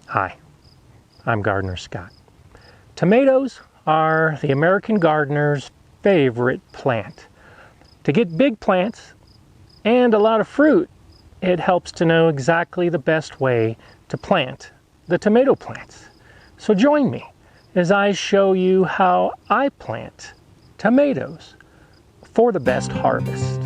Hi, I'm Gardener Scott. Tomatoes are the American gardener's favorite plant. To get big plants and a lot of fruit, it helps to know exactly the best way to plant the tomato plants. So join me as I show you how I plant tomatoes for the best harvest.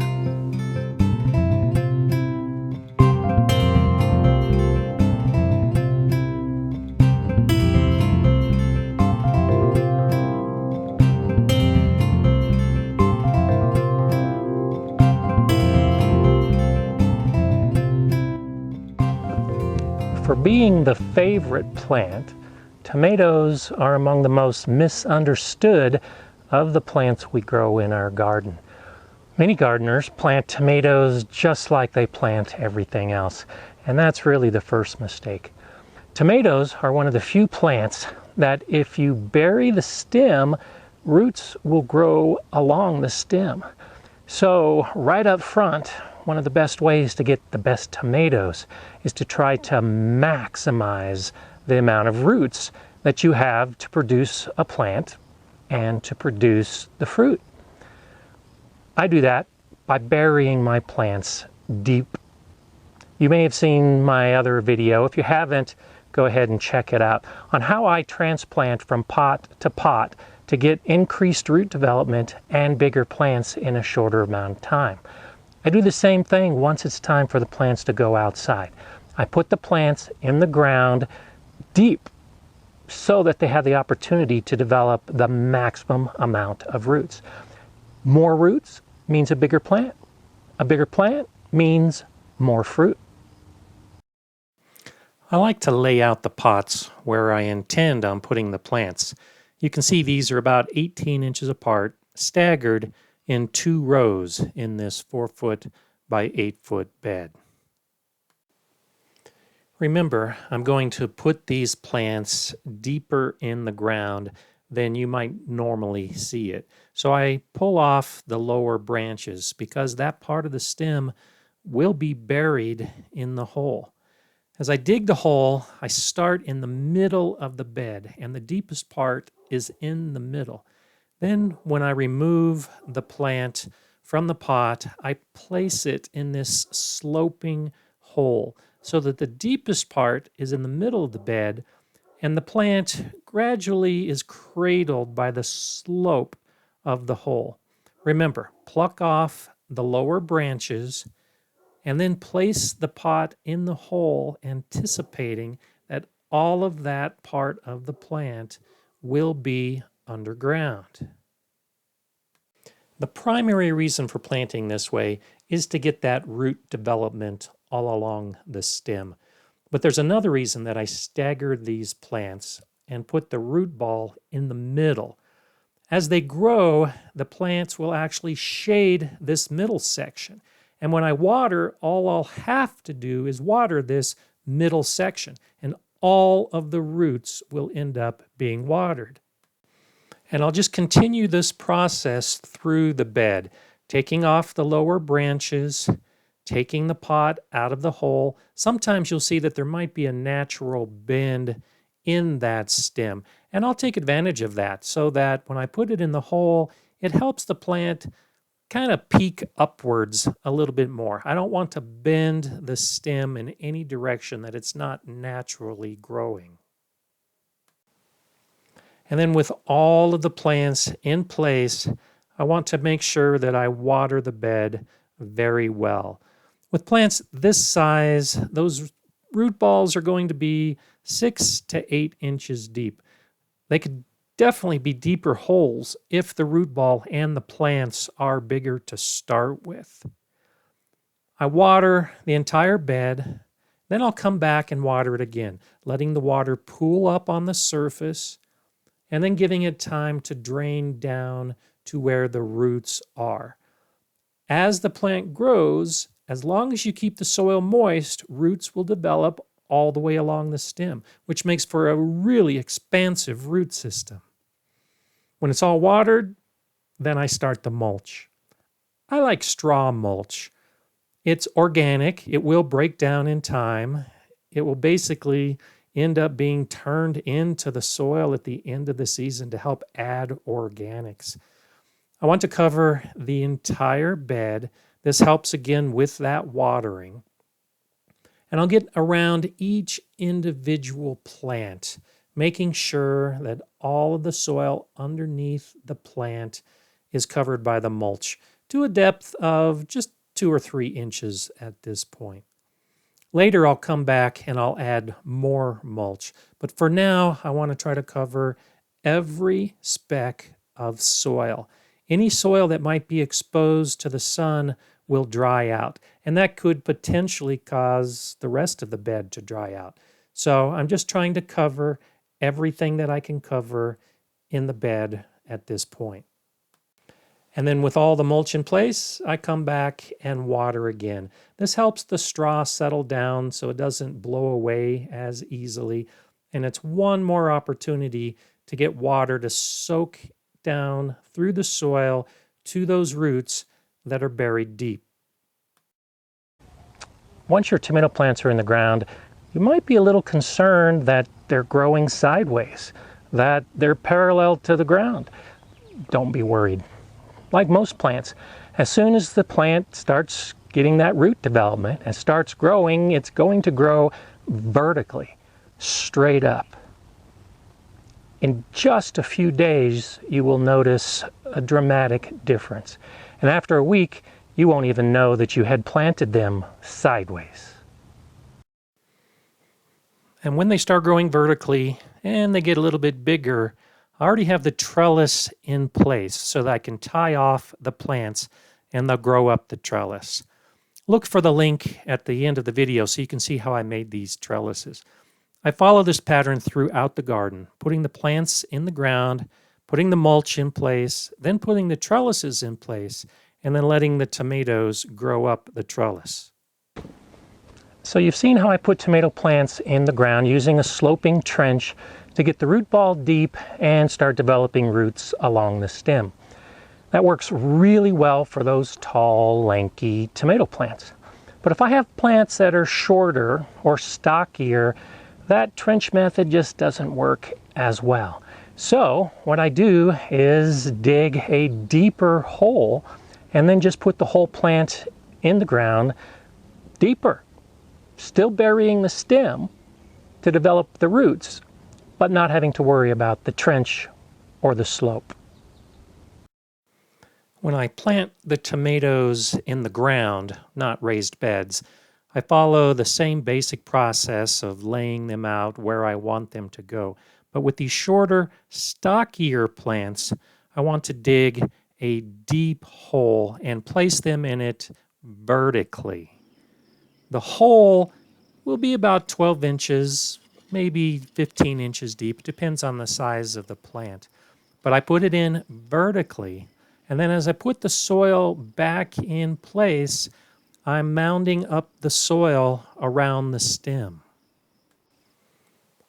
For being the favorite plant, tomatoes are among the most misunderstood of the plants we grow in our garden. Many gardeners plant tomatoes just like they plant everything else, and that's really the first mistake. Tomatoes are one of the few plants that if you bury the stem, roots will grow along the stem. So right up front, one of the best ways to get the best tomatoes is to try to maximize the amount of roots that you have to produce a plant and to produce the fruit. I do that by burying my plants deep. You may have seen my other video. If you haven't, go ahead and check it out on how I transplant from pot to get increased root development and bigger plants in a shorter amount of time. I do the same thing once it's time for the plants to go outside. I put the plants in the ground deep so that they have the opportunity to develop the maximum amount of roots. More roots means a bigger plant. A bigger plant means more fruit. I like to lay out the pots where I intend on putting the plants. You can see these are about 18 inches apart, staggered in 2 rows in this 4-foot by 8-foot bed. Remember, I'm going to put these plants deeper in the ground than you might normally see it. So I pull off the lower branches because that part of the stem will be buried in the hole. As I dig the hole, I start in the middle of the bed, and the deepest part is in the middle. Then when I remove the plant from the pot, I place it in this sloping hole so that the deepest part is in the middle of the bed, and the plant gradually is cradled by the slope of the hole. Remember, pluck off the lower branches and then place the pot in the hole, anticipating that all of that part of the plant will be underground. The primary reason for planting this way is to get that root development all along the stem. But there's another reason that I staggered these plants and put the root ball in the middle. As they grow, the plants will actually shade this middle section. And when I water, all I'll have to do is water this middle section, and all of the roots will end up being watered. And I'll just continue this process through the bed, taking off the lower branches, taking the pot out of the hole. Sometimes you'll see that there might be a natural bend in that stem, and I'll take advantage of that so that when I put it in the hole, it helps the plant kind of peak upwards a little bit more. I don't want to bend the stem in any direction that it's not naturally growing. And then with all of the plants in place, I want to make sure that I water the bed very well. With plants this size, those root balls are going to be 6 to 8 inches deep. They could definitely be deeper holes if the root ball and the plants are bigger to start with. I water the entire bed, then I'll come back and water it again, letting the water pool up on the surface and then giving it time to drain down to where the roots are. As the plant grows, as long as you keep the soil moist, roots will develop all the way along the stem, which makes for a really expansive root system. When it's all watered, then I start the mulch. I like straw mulch. It's organic. It will break down in time. It will basically end up being turned into the soil at the end of the season to help add organics. I want to cover the entire bed. This helps again with that watering. And I'll get around each individual plant, making sure that all of the soil underneath the plant is covered by the mulch to a depth of just 2 or 3 inches at this point. Later, I'll come back and I'll add more mulch. But for now, I want to try to cover every speck of soil. Any soil that might be exposed to the sun will dry out, and that could potentially cause the rest of the bed to dry out. So I'm just trying to cover everything that I can cover in the bed at this point. And then with all the mulch in place, I come back and water again. This helps the straw settle down so it doesn't blow away as easily. And it's one more opportunity to get water to soak down through the soil to those roots that are buried deep. Once your tomato plants are in the ground, you might be a little concerned that they're growing sideways, that they're parallel to the ground. Don't be worried. Like most plants, as soon as the plant starts getting that root development and starts growing, it's going to grow vertically, straight up. In just a few days, you will notice a dramatic difference. And after a week, you won't even know that you had planted them sideways. And when they start growing vertically and they get a little bit bigger, I already have the trellis in place so that I can tie off the plants and they'll grow up the trellis. Look for the link at the end of the video so you can see how I made these trellises. I follow this pattern throughout the garden, putting the plants in the ground, putting the mulch in place, then putting the trellises in place, and then letting the tomatoes grow up the trellis. So you've seen how I put tomato plants in the ground using a sloping trench to get the root ball deep and start developing roots along the stem. That works really well for those tall, lanky tomato plants. But if I have plants that are shorter or stockier, that trench method just doesn't work as well. So what I do is dig a deeper hole and then just put the whole plant in the ground deeper, still burying the stem to develop the roots, but not having to worry about the trench or the slope. When I plant the tomatoes in the ground, not raised beds, I follow the same basic process of laying them out where I want them to go. But with these shorter, stockier plants, I want to dig a deep hole and place them in it vertically. The hole will be about 12 inches, maybe 15 inches deep. It depends on the size of the plant. But I put it in vertically, and then as I put the soil back in place, I'm mounding up the soil around the stem.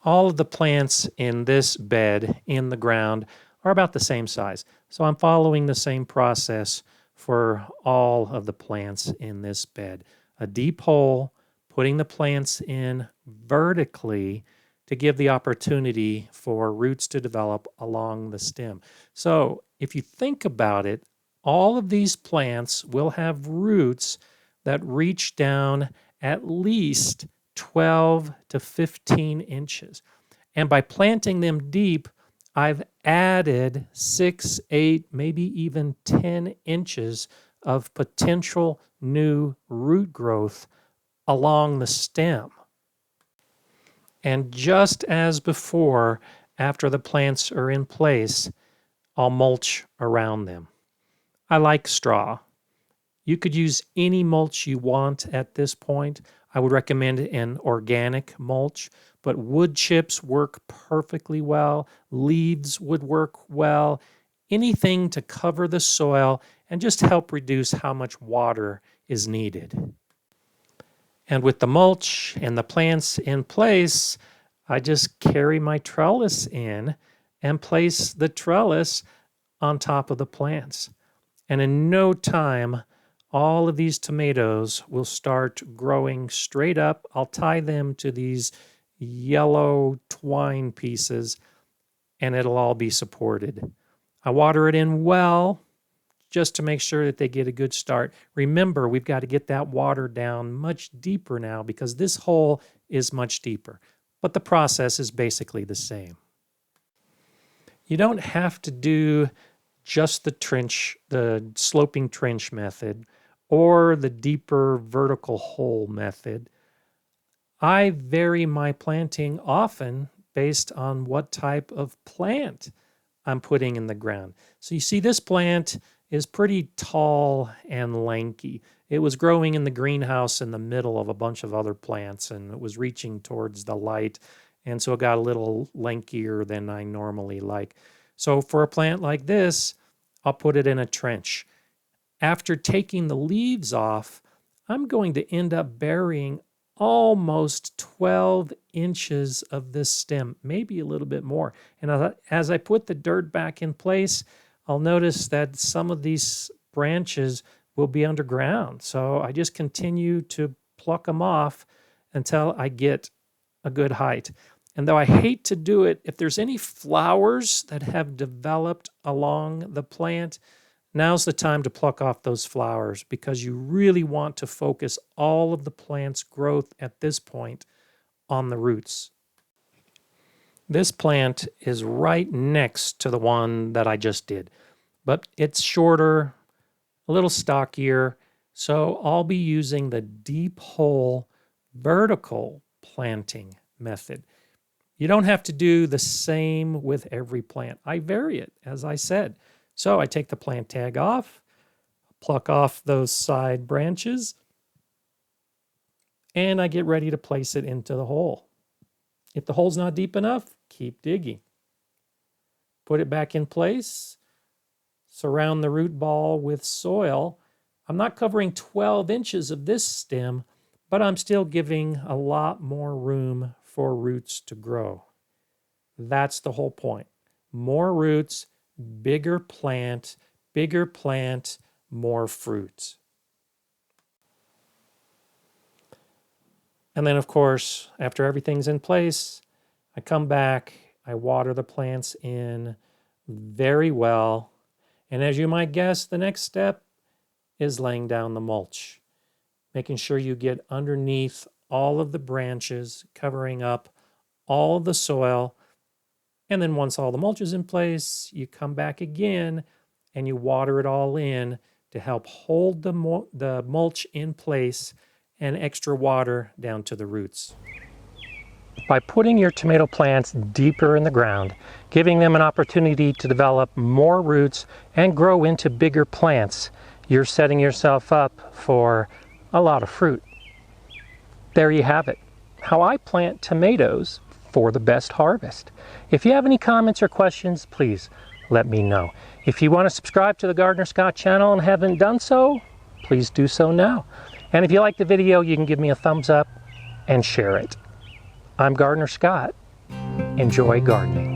All of the plants in this bed in the ground are about the same size. So I'm following the same process for all of the plants in this bed. A deep hole, putting the plants in vertically to give the opportunity for roots to develop along the stem. So if you think about it, all of these plants will have roots that reach down at least 12 to 15 inches. And by planting them deep, I've added 6, 8, maybe even 10 inches of potential new root growth along the stem. And just as before, after the plants are in place, I'll mulch around them. I like straw. You could use any mulch you want at this point. I would recommend an organic mulch, but wood chips work perfectly well. Leaves would work well. Anything to cover the soil and just help reduce how much water is needed. And with the mulch and the plants in place, I just carry my trellis in and place the trellis on top of the plants. And in no time, all of these tomatoes will start growing straight up. I'll tie them to these yellow twine pieces, and it'll all be supported. I water it in well, just to make sure that they get a good start. Remember, we've got to get that water down much deeper now because this hole is much deeper. But the process is basically the same. You don't have to do just the sloping trench method or the deeper vertical hole method. I vary my planting often based on what type of plant I'm putting in the ground. So you see this plant is pretty tall and lanky. It was growing in the greenhouse in the middle of a bunch of other plants, and it was reaching towards the light, and so it got a little lankier than I normally like. So for a plant like this, I'll put it in a trench. After taking the leaves off, I'm going to end up burying almost 12 inches of this stem, maybe a little bit more. And as I put the dirt back in place, I'll notice that some of these branches will be underground. So I just continue to pluck them off until I get a good height. And though I hate to do it, if there's any flowers that have developed along the plant, now's the time to pluck off those flowers because you really want to focus all of the plant's growth at this point on the roots. This plant is right next to the one that I just did, but it's shorter, a little stockier, so I'll be using the deep hole vertical planting method. You don't have to do the same with every plant. I vary it, as I said. So I take the plant tag off, pluck off those side branches, and I get ready to place it into the hole. If the hole's not deep enough, keep digging. Put it back in place. Surround the root ball with soil. I'm not covering 12 inches of this stem, but I'm still giving a lot more room for roots to grow. That's the whole point. More roots, bigger plant, more fruit. And then, of course, after everything's in place, I come back, I water the plants in very well. And as you might guess, the next step is laying down the mulch, making sure you get underneath all of the branches, covering up all of the soil. And then once all the mulch is in place, you come back again and you water it all in to help hold the mulch in place and extra water down to the roots. By putting your tomato plants deeper in the ground, giving them an opportunity to develop more roots and grow into bigger plants, you're setting yourself up for a lot of fruit. There you have it, how I plant tomatoes for the best harvest. If you have any comments or questions, please let me know. If you want to subscribe to the GardenerScott channel and haven't done so, please do so now. And if you like the video, you can give me a thumbs up and share it. I'm GardenerScott. Enjoy gardening.